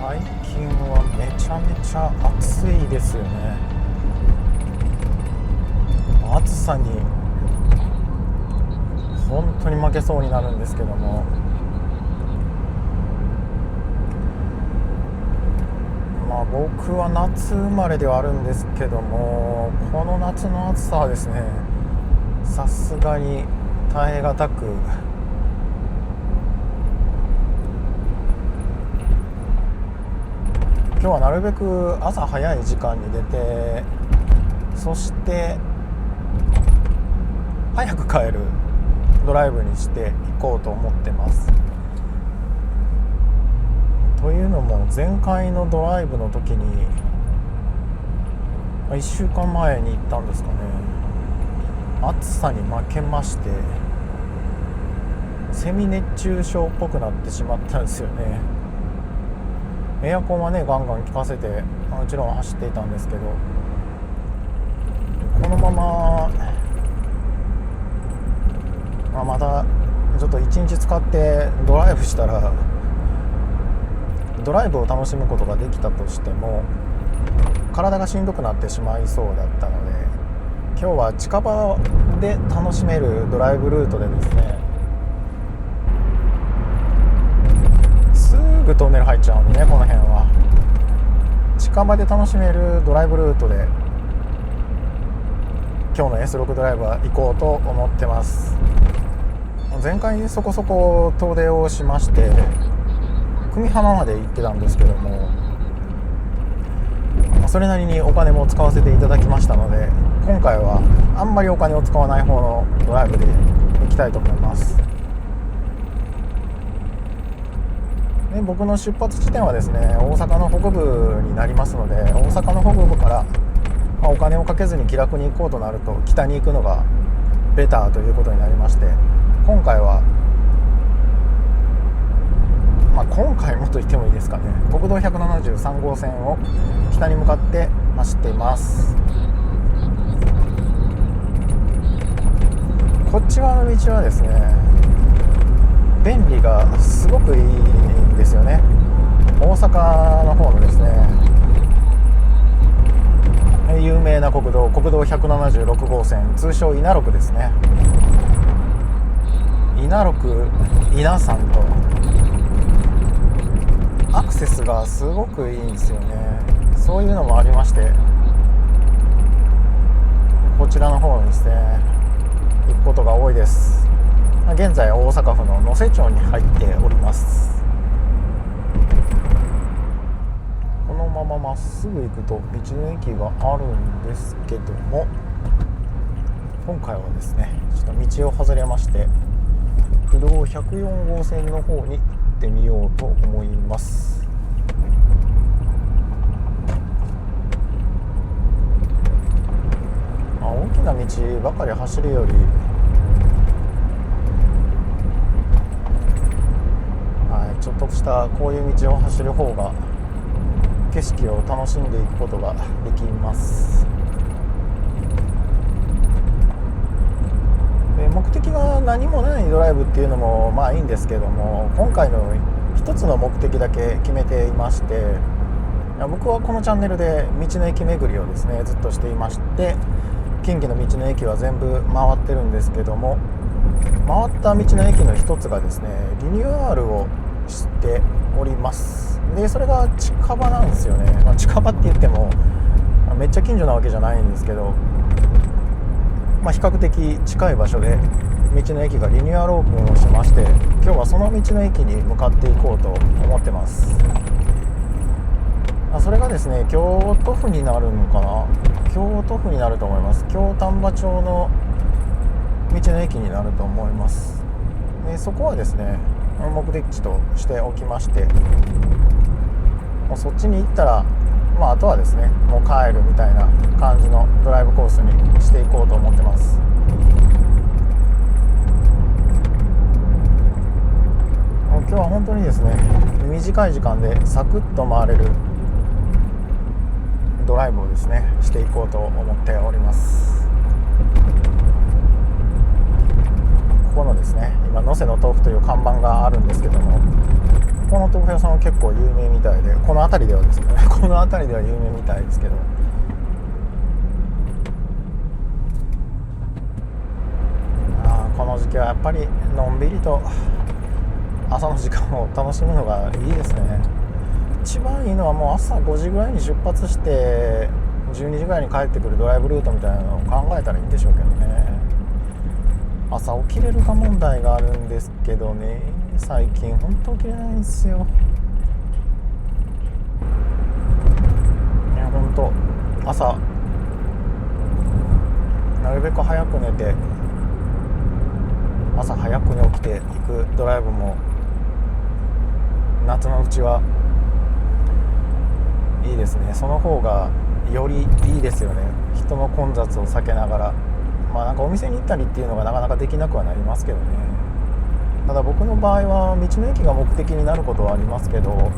最近はめちゃめちゃ暑いですよね。暑さに本当に負けそうになるんですけども、まあ僕は夏生まれではあるんですけども、この夏の暑さはですね、さすがに耐え難く、今日はなるべく朝早い時間に出て、そして早く帰るドライブにしていこうと思ってます。というのも、前回のドライブの時に1週間前に行ったんですかね、暑さに負けまして、セミ熱中症っぽくなってしまったんですよね。エアコンはねガンガン効かせてもちろん走っていたんですけど、このまま、またちょっと1日使ってドライブしたら、ドライブを楽しむことができたとしても体がしんどくなってしまいそうだったので、今日は近場で楽しめるドライブルートでですね、すぐトンネル入っちゃうんでね、この辺は近場で楽しめるドライブルートで今日の S6 ドライブは行こうと思ってます。前回そこそこ遠出をしまして久美浜まで行ってたんですけども、それなりにお金も使わせていただきましたので、今回はあんまりお金を使わない方のドライブで行きたいと思います。で、僕の出発地点はですね、大阪の北部になりますので、大阪の北部から、お金をかけずに気楽に行こうとなると北に行くのがベターということになりまして、今回は、今回もと言ってもいいですかね、国道173号線を北に向かって走っています。こっち側の道はですね、便利がすごくいいんですよね。大阪の方のですね、有名な国道176号線、通称稲六ですね。稲六、稲さんとアクセスがすごくいいんですよね。そういうのもありまして、こちらの方にですね行くことが多いです。現在大阪府の能勢町に入っております。このまままっすぐ行くと道の駅があるんですけども、今回はですねちょっと道を外れまして、国道104号線の方に行ってみようと思います。大きな道ばかり走るより、ちょっとしたこういう道を走る方が景色を楽しんでいくことができます。で、目的が何もないドライブっていうのもいいんですけども、今回の一つの目的だけ決めていまして、僕はこのチャンネルで道の駅巡りをですねずっとしていまして、近畿の道の駅は全部回ってるんですけども、回った道の駅の一つがですねリニューアルをしております。で、それが近場なんですよね。近場って言ってもめっちゃ近所なわけじゃないんですけど、比較的近い場所で道の駅がリニューアルオープンをしまして、今日はその道の駅に向かっていこうと思ってます。それがですね京都府になるのかな、京都府になると思います。京丹波町の道の駅になると思います。で、そこはですね目的地としておきまして、もうそっちに行ったら、あとはですねもう帰るみたいな感じのドライブコースにしていこうと思ってます。もう今日は本当にですね短い時間でサクッと回れるドライブをですねしていこうと思っております。ここのですね今能勢の豆腐という看板があるんですけども、この豆腐屋さんは結構有名みたいで、この辺りではですねこの辺りでは有名みたいですけど、この時期はやっぱりのんびりと朝の時間を楽しむのがいいですね。一番いいのはもう朝5時ぐらいに出発して12時ぐらいに帰ってくるドライブルートみたいなのを考えたらいいんでしょうけどね。朝起きれるか問題があるんですけどね、最近本当起きれないんですよ。いや本当朝なるべく早く寝て朝早くに起きていくドライブも夏のうちはいいですね。その方がよりいいですよね。人の混雑を避けながら、なんかお店に行ったりっていうのがなかなかできなくはなりますけどね。ただ僕の場合は道の駅が目的になることはありますけど、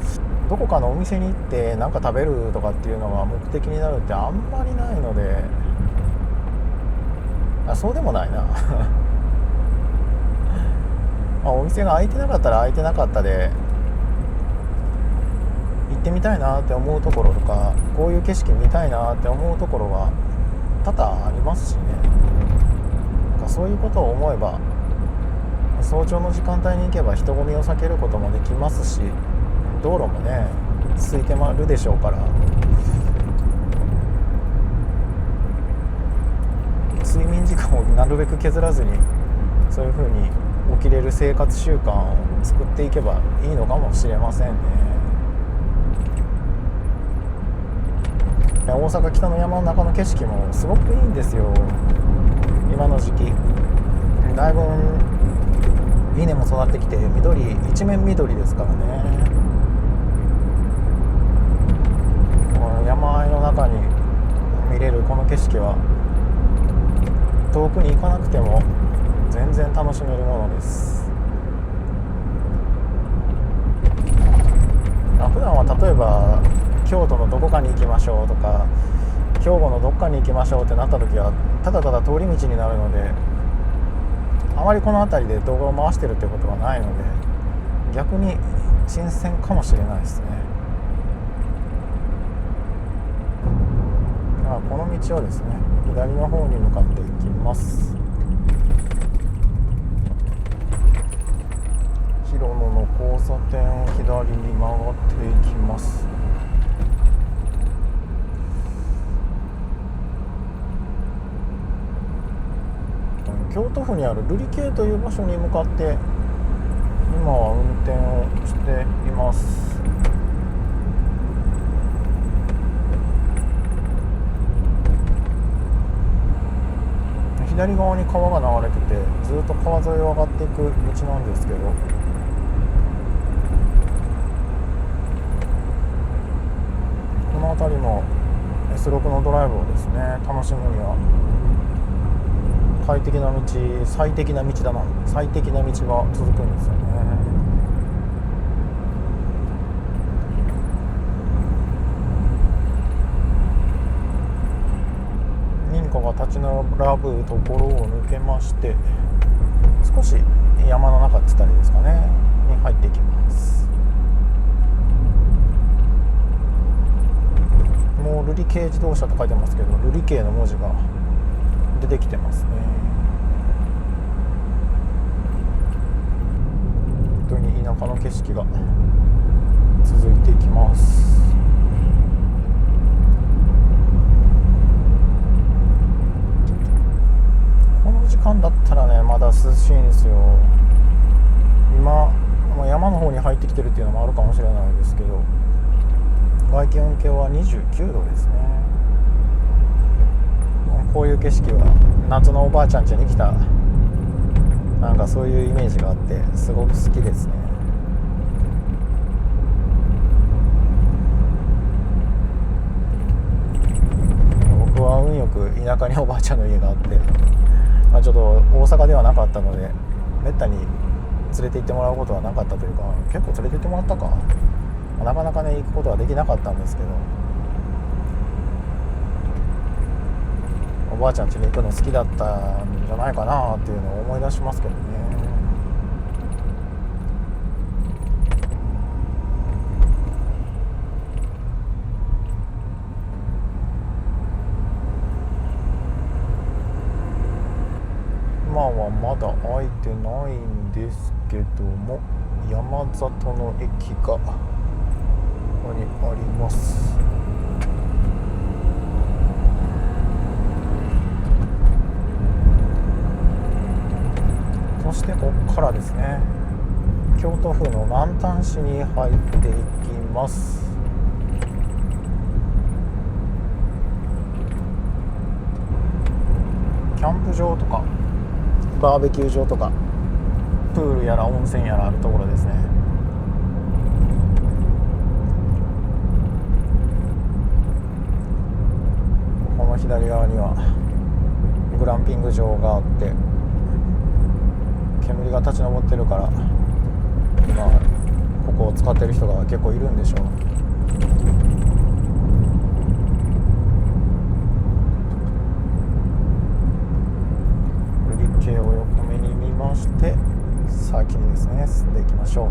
どこかのお店に行って何か食べるとかっていうのが目的になるってあんまりないので、そうでもないなお店が開いてなかったら開いてなかったで行ってみたいなって思うところとか、こういう景色見たいなって思うところは多々ありますしね。そういうことを思えば早朝の時間帯に行けば人混みを避けることもできますし、道路もね空いてまるでしょうから、睡眠時間をなるべく削らずにそういう風に起きれる生活習慣を作っていけばいいのかもしれませんね。大阪北の山の中の景色もすごくいいんですよ。今の時期だいぶ稲も育ってきて緑一面緑ですからね。山あいの中に見れるこの景色は遠くに行かなくても全然楽しめるものです。普段は例えば京都のどこかに行きましょうとか兵庫のどっかに行きましょうってなった時はただただ通り道になるので、あまりこの辺りで動画を回してるってことはないので逆に新鮮かもしれないですね。この道をですね左の方に向かっていきます。広野の交差点を左に曲がっていきます。京都府にある瑠璃渓という場所に向かって今は運転をしています。左側に川が流れててずっと川沿いを上がっていく道なんですけど、この辺りも S6 のドライブをですね楽しむには快適な道、最適な道だな、最適な道が続くんですよね。民家が立ち並ぶところを抜けまして少し山の中って言ったらいいですかねに入っていきます。もう瑠璃渓自動車と書いてますけど瑠璃渓の文字が出てきてますね。本当に田舎の景色が続いていきます。この時間だったらねまだ涼しいんですよ。今もう山の方に入ってきてるっていうのもあるかもしれないですけど外気温計は29度ですね。こういう景色は夏のおばあちゃん家に来たなんかそういうイメージがあってすごく好きですね。家におばあちゃんの家があって、ちょっと大阪ではなかったのでめったに連れて行ってもらうことはなかったというか、結構連れて行ってもらったか、なかなかね行くことはできなかったんですけど、おばあちゃん家に行くの好きだったんじゃないかなっていうのを思い出しますけどね。今はまだ開いてないんですけども、山里の駅がここにあります。そしてここからですね、京都府の南丹市に入っていきます。キャンプ場とかバーベキュー場とかプールやら温泉やらあるところですね。この左側にはグランピング場があって、煙が立ち上ってるから今ここを使ってる人が結構いるんでしょう。を横目に見まして、先にですね進んでいきましょう。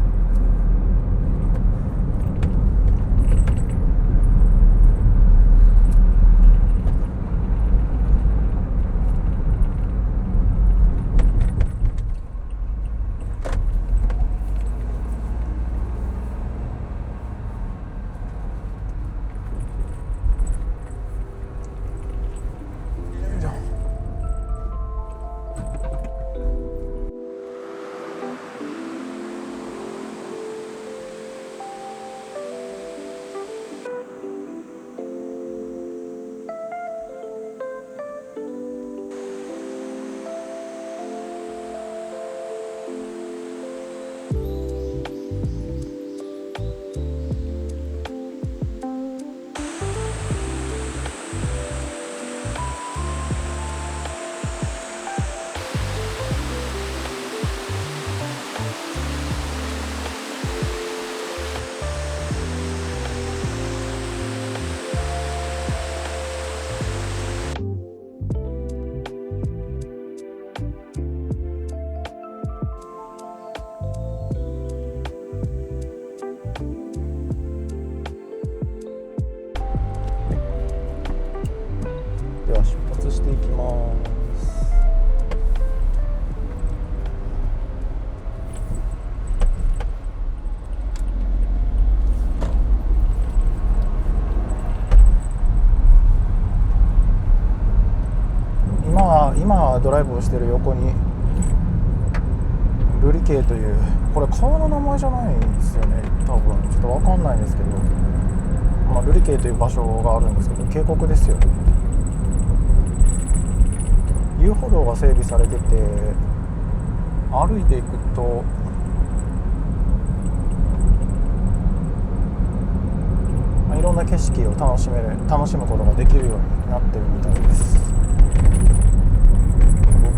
では出発していきます。今ドライブをしている横にルリケイという、これ川の名前じゃないんですよね、多分ちょっと分かんないんですけど、ルリケイという場所があるんですけど、渓谷ですよね。遊歩道が整備されてて、歩いていくといろんな景色を楽しむことができるようになってるみたいです。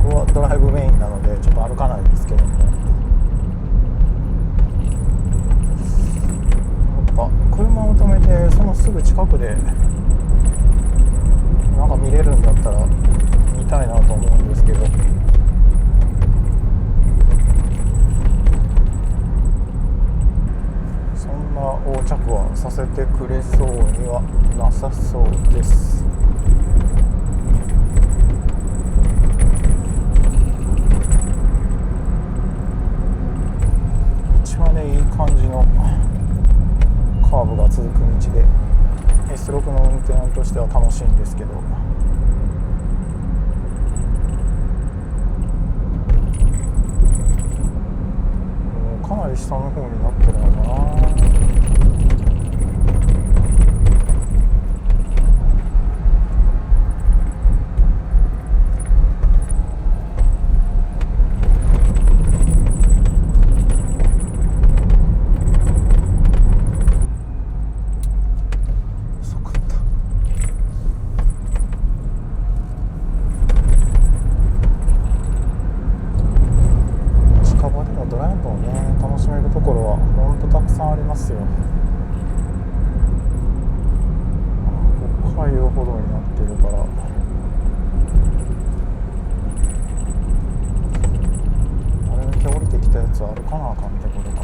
僕はドライブメインなのでちょっと歩かないですけども、やっぱ車を止めてそのすぐ近くでなんか見れるんだったら見たいなと思うんですけど、そんな横着はさせてくれそうにはなさそうです。一番ね、いい感じのカーブが続く道で S6 の運転としては楽しいんですけど、かなり下の方になってるのかな。北海道ほどになってるから、あれだけ降りてきたやつ歩かなあかんってことか。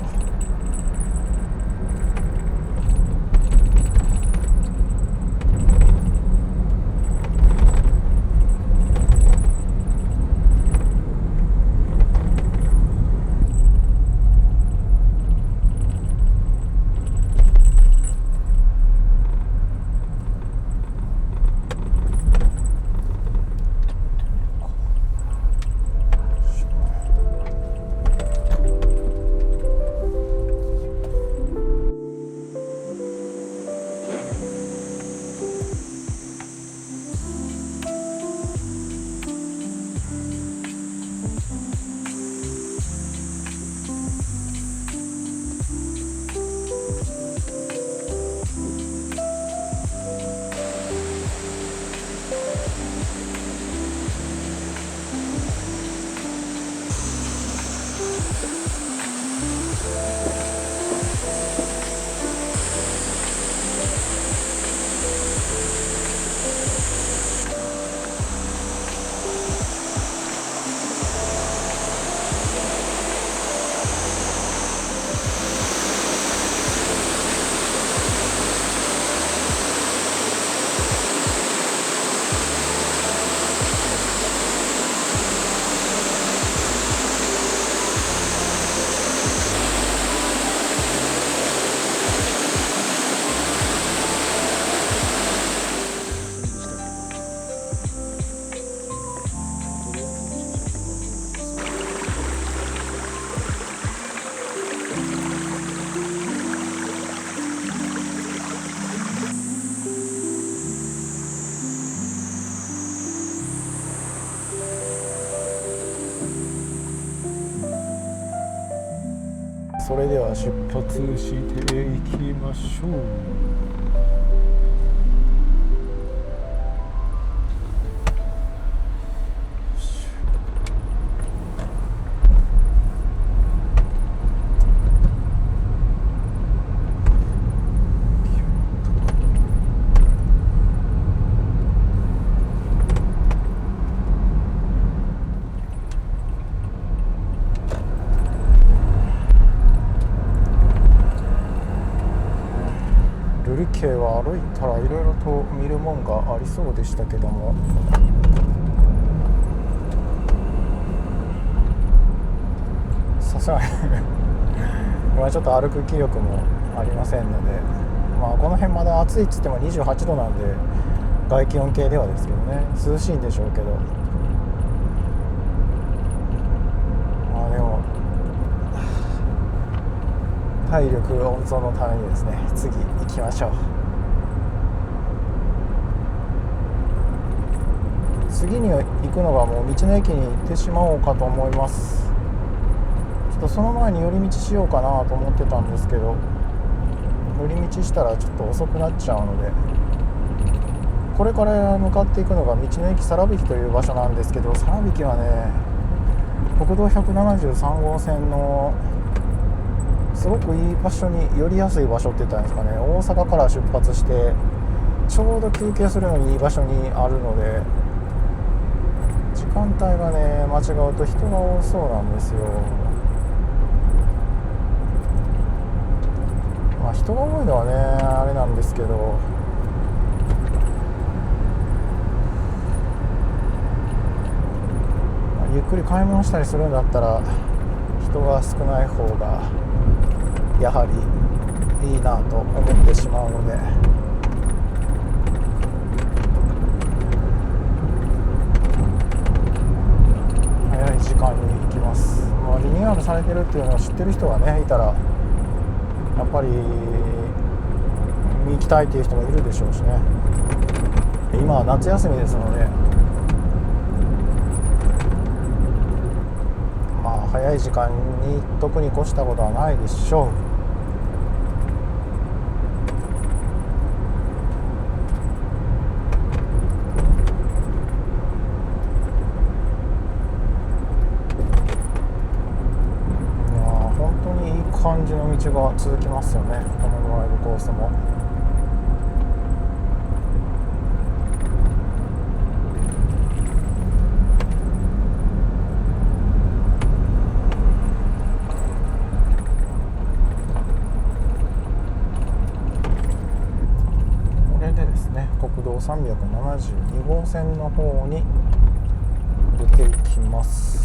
それでは出発していきましょう。ルルケは歩いたらいろいろと見るもんがありそうでしたけども、さすがに今ちょっと歩く気力もありませんので、まあこの辺まだ暑いっつっても28度なんで外気温計ではですけどね、涼しいんでしょうけど、まあでも体力温存のためにですね、次行きましょう。次に行くのがもう道の駅に行ってしまおうかと思います。ちょっとその前に寄り道しようかなと思ってたんですけど、寄り道したらちょっと遅くなっちゃうので、これから向かっていくのが道の駅さ引という場所なんですけど、さ引はね、国道173号線のすごくいい場所に寄りやすい場所って言ったらいいんですかね。大阪から出発してちょうど休憩するのにいい場所にあるので、時間帯がね間違うと人が多そうなんですよ。まあ人が多いのはねあれなんですけど、ゆっくり買い物したりするんだったら人が少ない方がやはりいいなと思ってしまうので、早い時間に行きます。まあ、リニューアルされてるっていうのを知ってる人がねいたらやっぱり見に行きたいっていう人もいるでしょうしね。今は夏休みですので、まあ早い時間に特に越したことはないでしょう。感じの道が続きますよね、このドライブコースも。これでですね、国道372号線の方に出ていきます。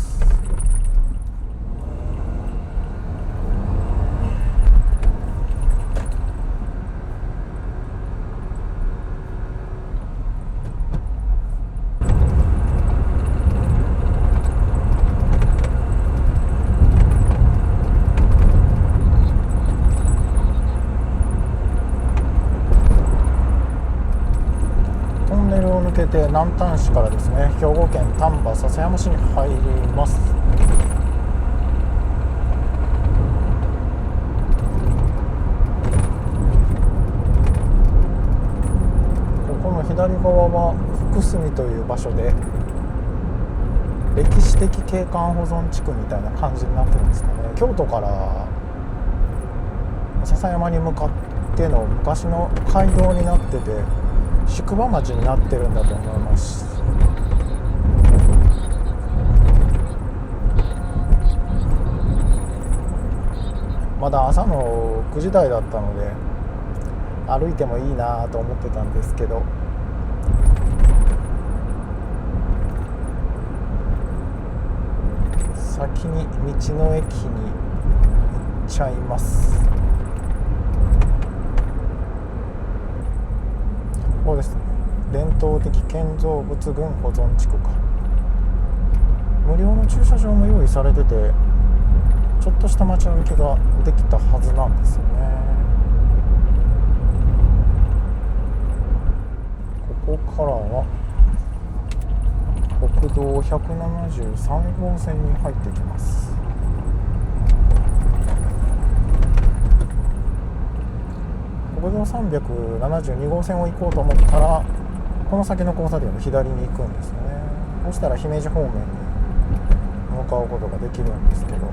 トンネルを抜けて南丹市からですね、兵庫県丹波篠山市に入ります。ここの左側は福住という場所で歴史的景観保存地区みたいな感じになってるんですかね。京都から篠山に向かっての昔の街道になってて、宿場町になってるんだと思います。まだ朝の9時台だったので歩いてもいいなと思ってたんですけど、先に道の駅に行っちゃいます。ここですね、伝統的建造物群保存地区か。無料の駐車場も用意されてて、ちょっとした街歩きができたはずなんですよね。ここからは国道173号線に入っていきます。国道372号線を行こうと思ったら、この先の交差点の左に行くんですね。そしたら姫路方面に向かうことができるんですけど、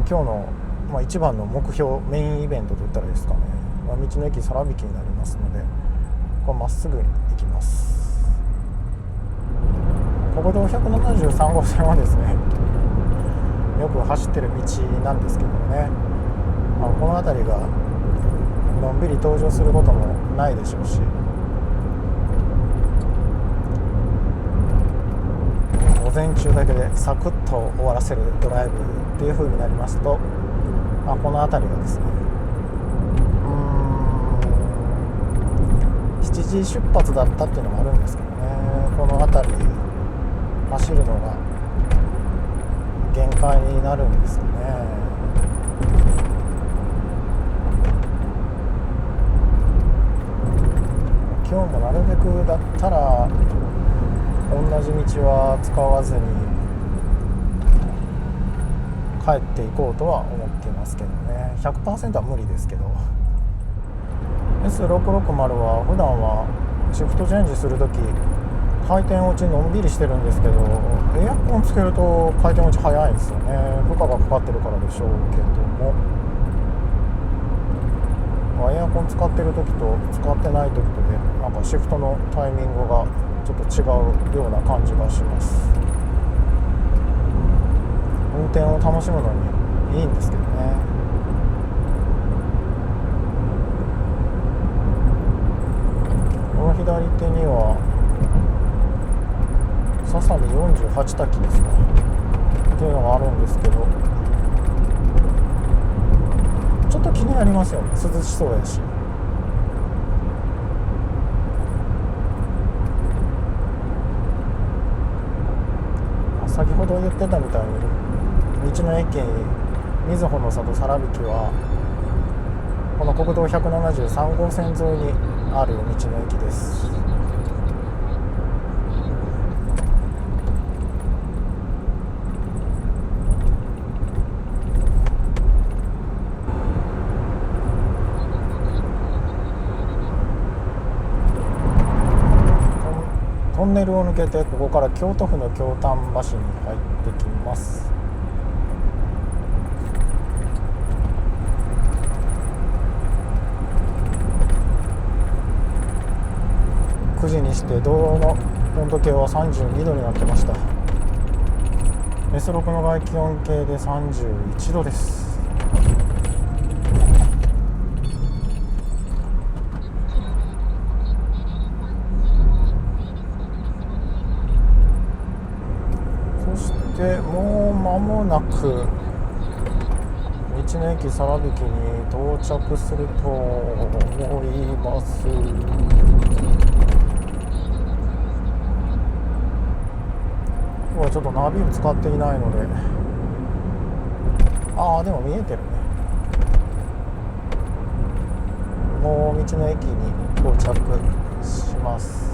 今日の、一番の目標、メインイベントといったらですかね、道の駅さら引きになりますので、これまっすぐ行きます。国道173号線はですね、よく走ってる道なんですけどね、この辺りがのんびり登場することもないでしょうし、午前中だけでサクッと終わらせるドライブっていう風になりますと、この辺りがですね、7時出発だったっていうのもあるんですけどね、この辺り走るのが限界になるんですよね。今日もなるべくだったら同じ道は使わずに帰っていこうとは思っていますけどね。 100% は無理ですけど、 S660 は普段はシフトチェンジするとき回転落ちのんびりしてるんですけど、エアコンつけると回転落ち早いんですよね。負荷がかかってるからでしょうけども、エアコン使ってる時と使ってない時とでなんかシフトのタイミングがちょっと違うような感じがします。運転を楽しむのにいいんですけどね。この左手には笹見48滝ですかっていうのがあるんですけど、ちょっと気になりますよね。涼しそうやし。先ほど言ってたみたいに道の駅みずほの里さらびきはこの国道173号線沿いにある道の駅です。トンネルを抜けてここから京都府の京丹波市に入ってきます。時にして道路の温度計は32度になってました。 S6 の外気温計で31度です。そしてもう間もなく道の駅さらびきに到着すると思います。今日はちょっとナビを使っていないので、でも見えてるね。もう道の駅に到着します。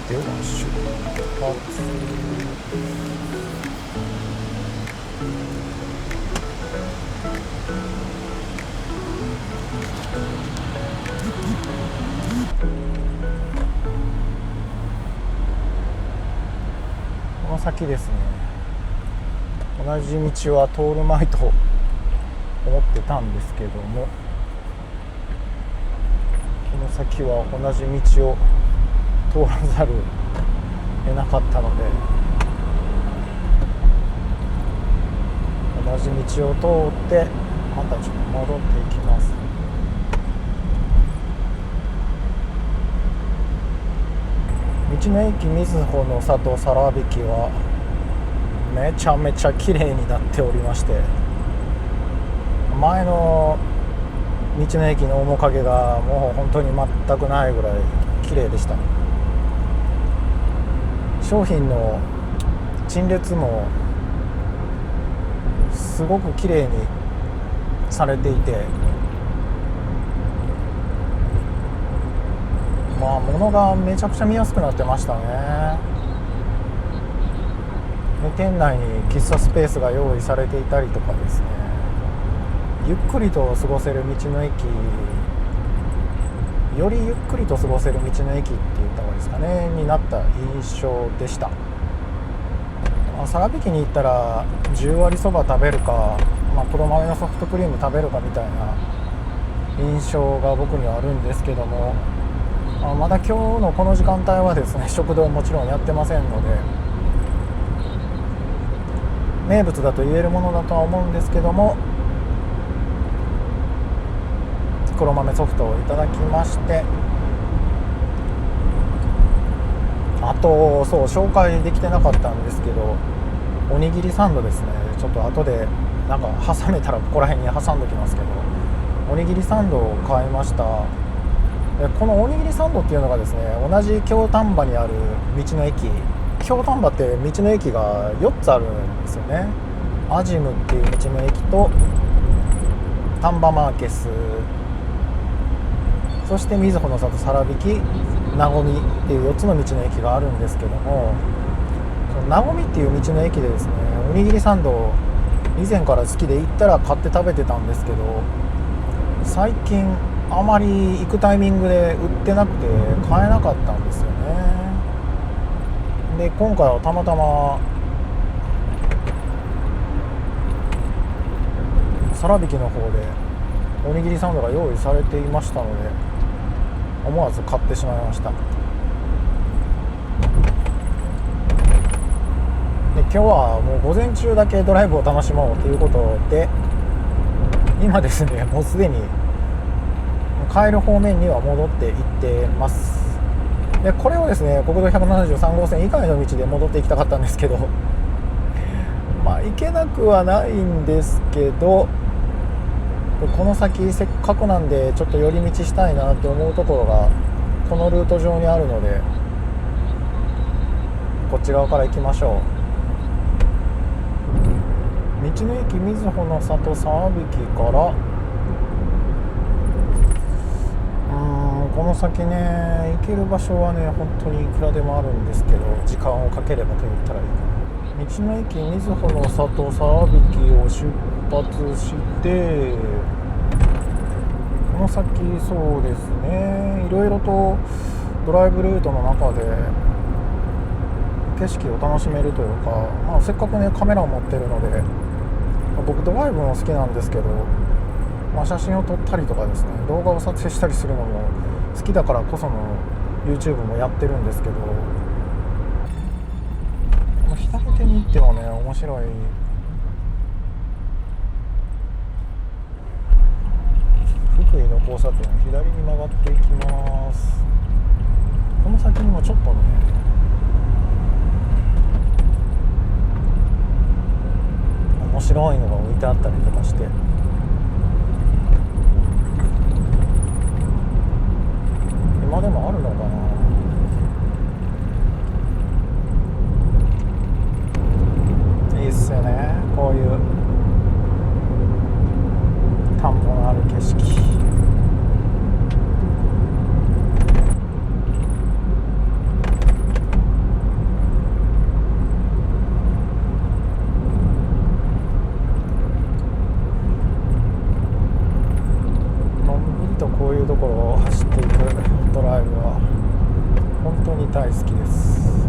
では出発。この先ですね、同じ道は通るまいと思ってたんですけども、この先は同じ道を通らざるを得なかったので、同じ道を通ってまたちょっと戻っていきます。道の駅みずほの里さらびきはめちゃめちゃ綺麗になっておりまして、前の道の駅の面影がもう本当に全くないぐらい綺麗でした。商品の陳列もすごく綺麗にされていて、物がめちゃくちゃ見やすくなってましたね。で、店内に喫茶スペースが用意されていたりとかですね、ゆっくりと過ごせる道の駅、よりゆっくりと過ごせる道の駅って言った方がいいですかね、になった印象でした。佐良引に行ったら10割そば食べるか、黒豆のソフトクリーム食べるかみたいな印象が僕にはあるんですけども、まだ今日のこの時間帯はですね、食堂もちろんやってませんので、名物だと言えるものだとは思うんですけども、黒豆ソフトをいただきまして、あとそう紹介できてなかったんですけど、おにぎりサンドですね。ちょっと後でなんか挟めたらここら辺に挟んどきますけど、おにぎりサンドを買いました。でこのおにぎりサンドっていうのがですね、同じ京丹波にある道の駅、京丹波って道の駅が4つあるんですよね。アジムっていう道の駅と丹波マーケス、そして瑞穂の里、さらびき、なごみっていう4つの道の駅があるんですけども、そのなごみっていう道の駅でですね、おにぎりサンドを以前から好きで行ったら買って食べてたんですけど、最近あまり行くタイミングで売ってなくて買えなかったんですよね。で今回はたまたまさらびきの方でおにぎりサンドが用意されていましたので、思わず買ってしまいました。で今日はもう午前中だけドライブを楽しもうということで、今ですね、もうすでに帰る方面には戻っていってます。でこれをですね、国道173号線以外の道で戻っていきたかったんですけど行けなくはないんですけど、この先せっかくなんでちょっと寄り道したいなって思うところがこのルート上にあるので、こっち側から行きましょう。道の駅瑞穂の里沢引からこの先ね、行ける場所はね本当にいくらでもあるんですけど、時間をかければと言ったらいいかな。道の駅瑞穂の里沢引を出発して、この先そうですね、いろいろとドライブルートの中で景色を楽しめるというか、せっかくねカメラを持ってるので、僕ドライブも好きなんですけど、写真を撮ったりとかですね、動画を撮影したりするのも好きだからこその YouTube もやってるんですけど、左手に行ってはね面白い、福井の交差点を左に曲がっていきます。この先にもちょっとね面白いのが置いてあったりとかして、今でもあるのかな。いいっすよね、こういう田んぼのある景色。のんびりとこういうところを走っていくドライブは本当に大好きです。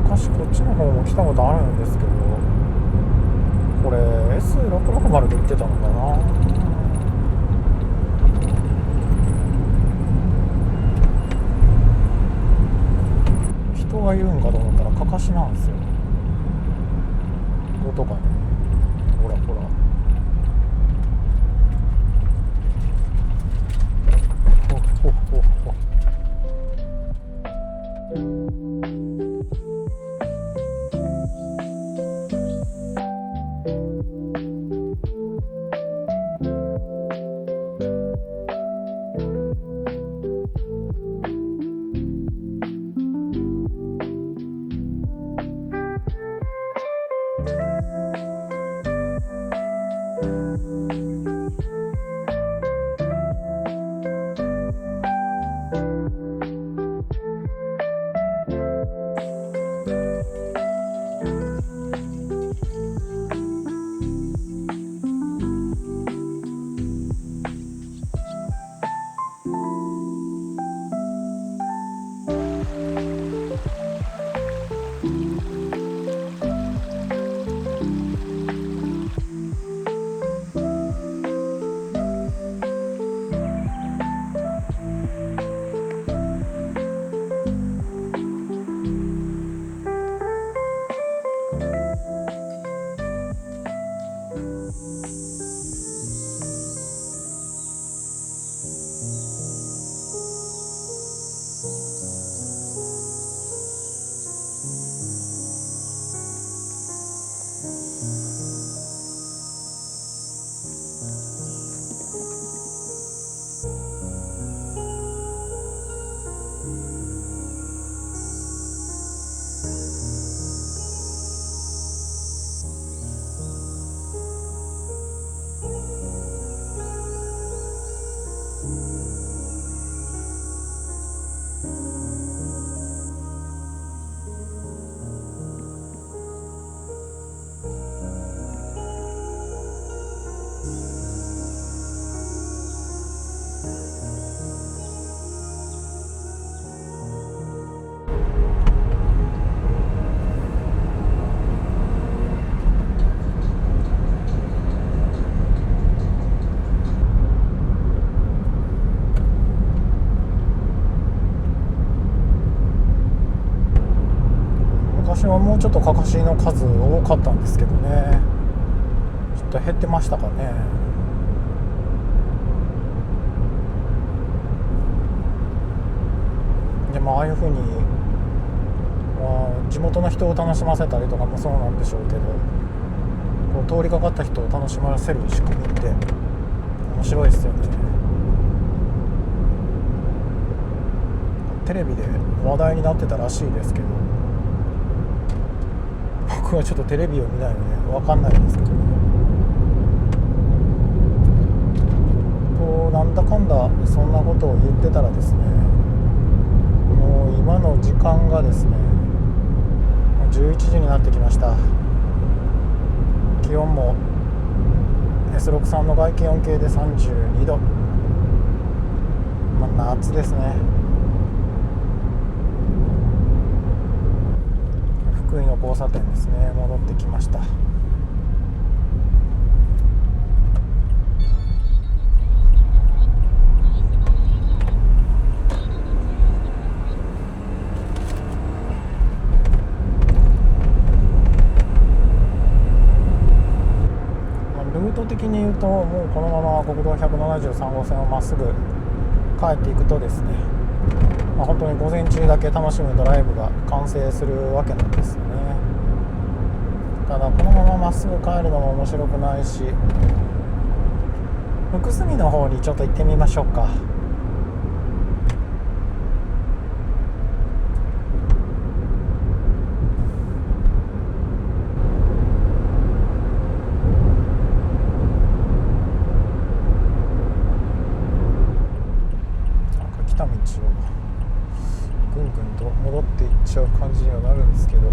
昔こっちの方も来たことあるんですけど、これ S660 で行ってたのかな。人がいるんかと思ったらかかしなんですよ。こことかね、ほらほら、ほっほっほっほ。昔はもうちょっとかかしの数多かったんですけどね、ちょっと減ってましたかね。でもああいう風に、地元の人を楽しませたりとかもそうなんでしょうけど、こう通りかかった人を楽しませる仕組みって面白いですよね。テレビで話題になってたらしいですけど、僕はちょっとテレビを見ないので分かんないんですけどね。こうなんだかんだそんなことを言ってたらですね、もう今の時間がですね11時になってきました。気温も S63 の外気温計で32度、夏ですね。福井の交差点ですね、戻ってきました。ルート的に言うと、もうこのまま国道173号線をまっすぐ帰っていくとですね、本当に午前中だけ楽しむドライブが完成するわけなんですよね。ただこのまままっすぐ帰るのも面白くないし、福住の方にちょっと行ってみましょうか。来た道をぐんぐんと戻っていっちゃう感じにはなるんですけど、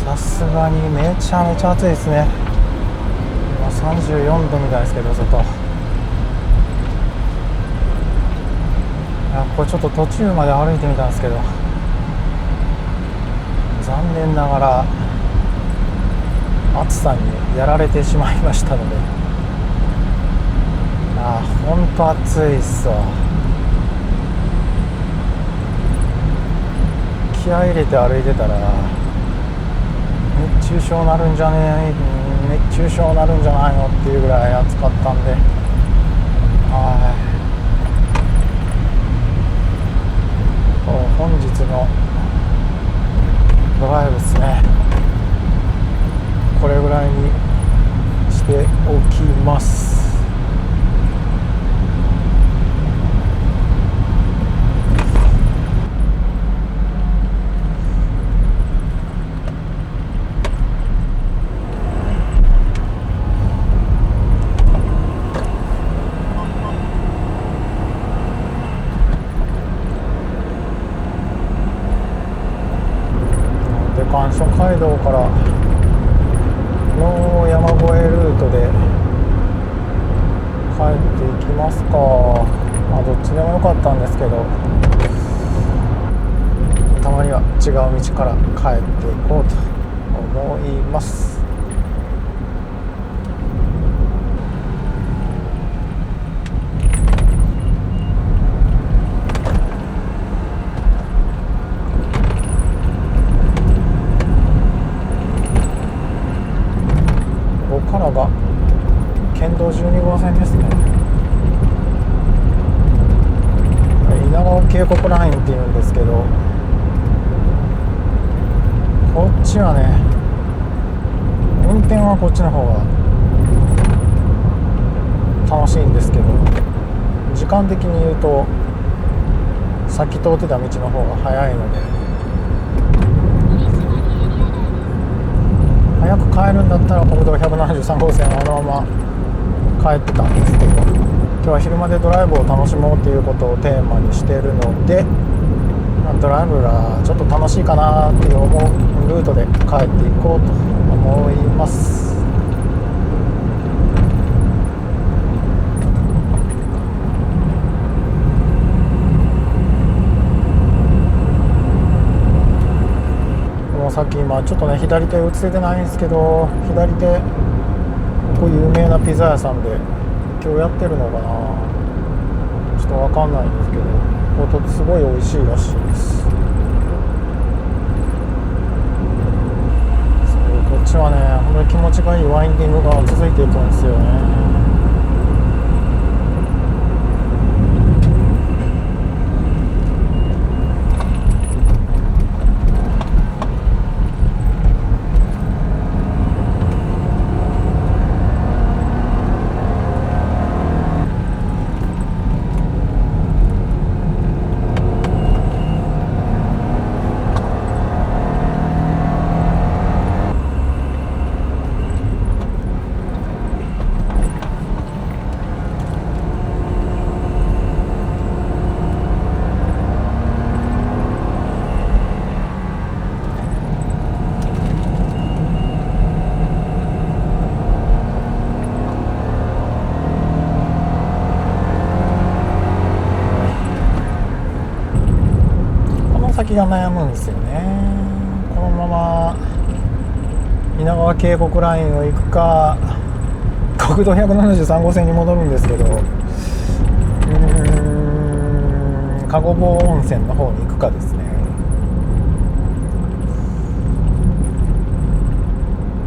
さすがにめちゃめちゃ暑いですね。今34度みたいですけど、外。いや、これちょっと途中まで歩いてみたんですけど、残念ながら暑さにやられてしまいましたので、ほんと暑いっすわ。気合い入れて歩いてたら熱中症なるんじゃないのっていうぐらい暑かったんで、本日のドライブですね。甘所街道からの山越えルートで帰っていきますか。まあどっちでもよかったんですけど、たまには違う道から帰っていこうと思います。ここからが県道12号線ですね。稲川渓谷ラインっていうんですけど、こっちはね、運転はこっちの方が楽しいんですけど、時間的に言うとさっき通ってた道の方が早いので、早く帰るんだったら国道173号線をあのまま帰ってたんですけど、今日は昼間でドライブを楽しもうということをテーマにしているので、ドライブがちょっと楽しいかなっていう思うルートで帰っていこうと思います。もうさっき今ちょっとね左手映せてないんですけど、左手ここ有名なピザ屋さんで今日やってるのかな、ちょっと分かんないんですけど、すごい美味しいらしいです。こっちはね本当に気持ちがいいワインディングが続いていくんですよね。先が悩むんですよね。このまま稲川渓谷ラインを行くか国道173号線に戻るんですけど、籠坊温泉の方に行くかですね。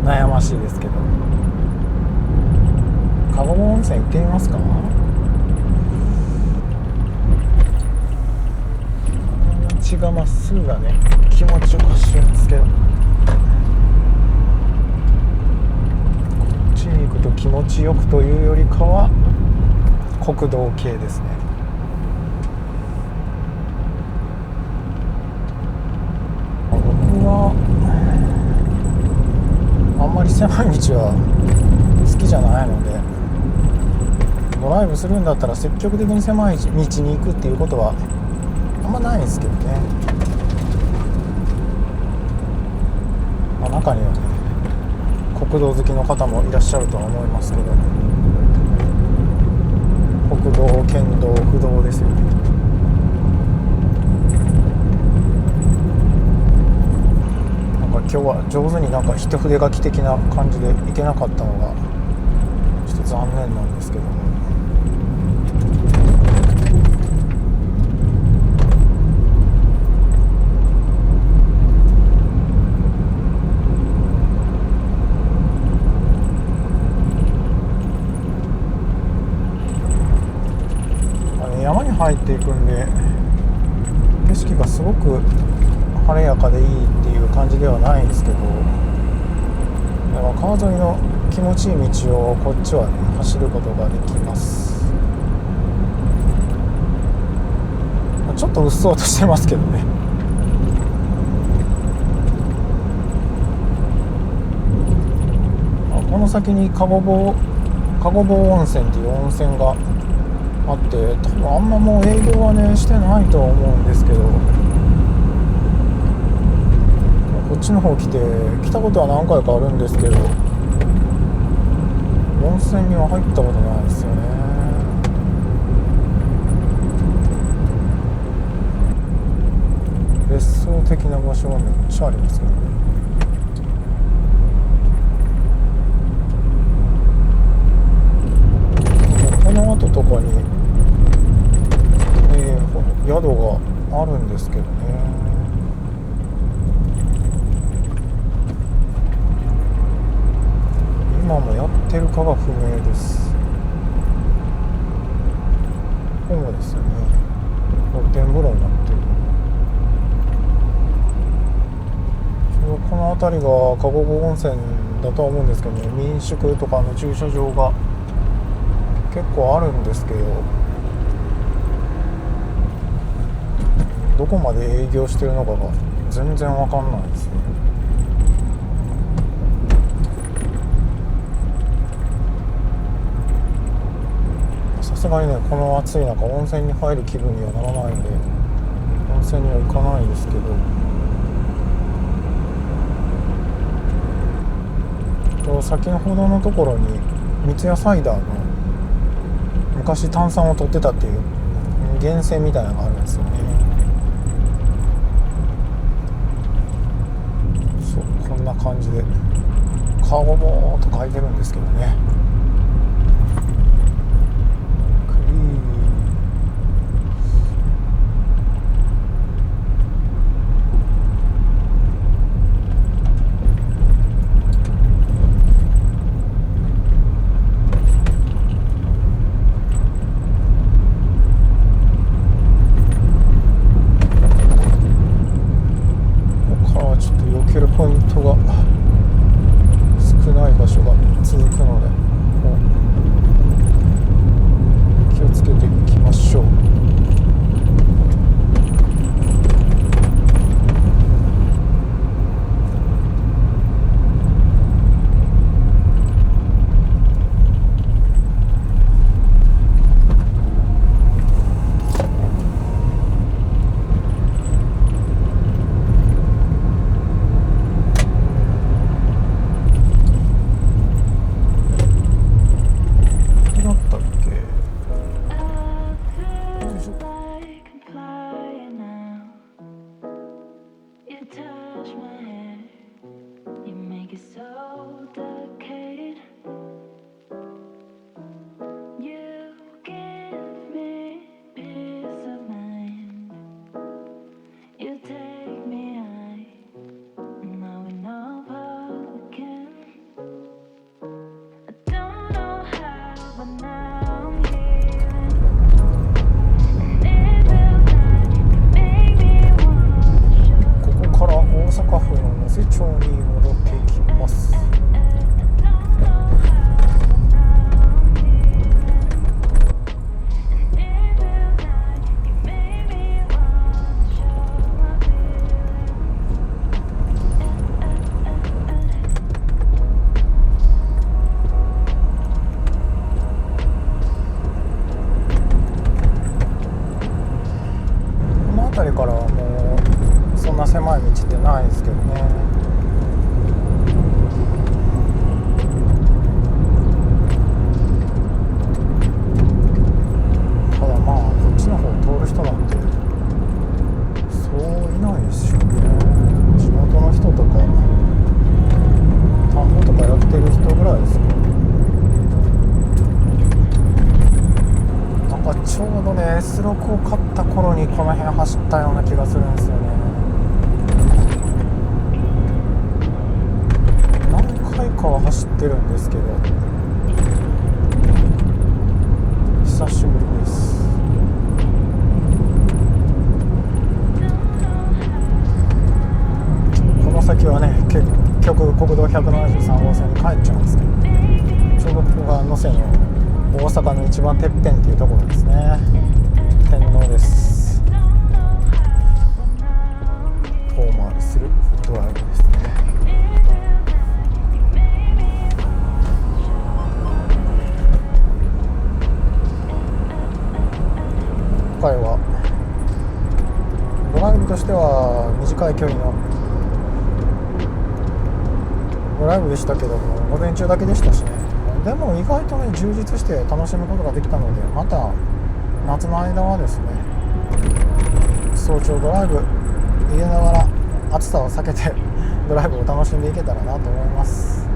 悩ましいですけど、籠坊温泉行ってみますか。道がまっすぐがね気持ちよく走るんですけど、こっちに行くと気持ちよくというよりかは国道系ですね。僕はあんまり狭い道は好きじゃないので、ドライブするんだったら積極的に狭い道に行くっていうことはあんまないんですけどね。まあ、中にはね国道好きの方もいらっしゃるとは思いますけど、国道、県道、不動ですよね。なんか今日は上手になんか一筆書き的な感じでいけなかったのがちょっと残念なんですけども、山に入っていくんで景色がすごく晴れやかでいいっていう感じではないんですけど、川沿いの気持ちいい道をこっちはね走ることができます。ちょっとうっそうとしてますけどね。この先に籠坊温泉っていう温泉があって、多分あんまもう営業はねしてないと思うんですけど、こっっちの方来たことは何回かあるんですけど、温泉には入ったことないですよね。別荘的な場所はめっちゃありますけどね。この後とかに、宿があるんですけどね。今もやってるかが不明です。ホームですよね。露天風呂になってる。この辺りが加護湖温泉だとは思うんですけどね、民宿とかの駐車場が結構あるんですけど、どこまで営業してるのかが全然わかんないですね。さすがにね、この暑い中温泉に入る気分にはならないので温泉には行かないですけど、先の歩道のところに三ツ矢サイダーの昔炭酸を取ってたっていう源泉みたいなのがあるんですよね。そう、こんな感じでカゴボーと書いてるんですけどね。避けるポイントが少ない場所が続くので、気をつけていきましょう。からはもうそんな狭い道ってないですけどね。ただまあこっちの方を通る人なんてそういないですよね。地元の人とか田んぼとかやってる人ぐらいですよ。ちょうどね S6 を買った頃にこの辺走ったような気がするんですよね。何回かは走ってるんですけど久しぶりです。この先はね結局国道173号線に帰っちゃうんですけど、ちょうどここが能勢の大阪の一番てっぺんっていうところですね。天王です。遠回りするドライブですね。今回はドライブとしては短い距離のドライブでしたけども、午前中だけでしたしね。でも意外とね充実して楽しむことができたので、また夏の間はですね、早朝ドライブ入れながら暑さを避けてドライブを楽しんでいけたらなと思います。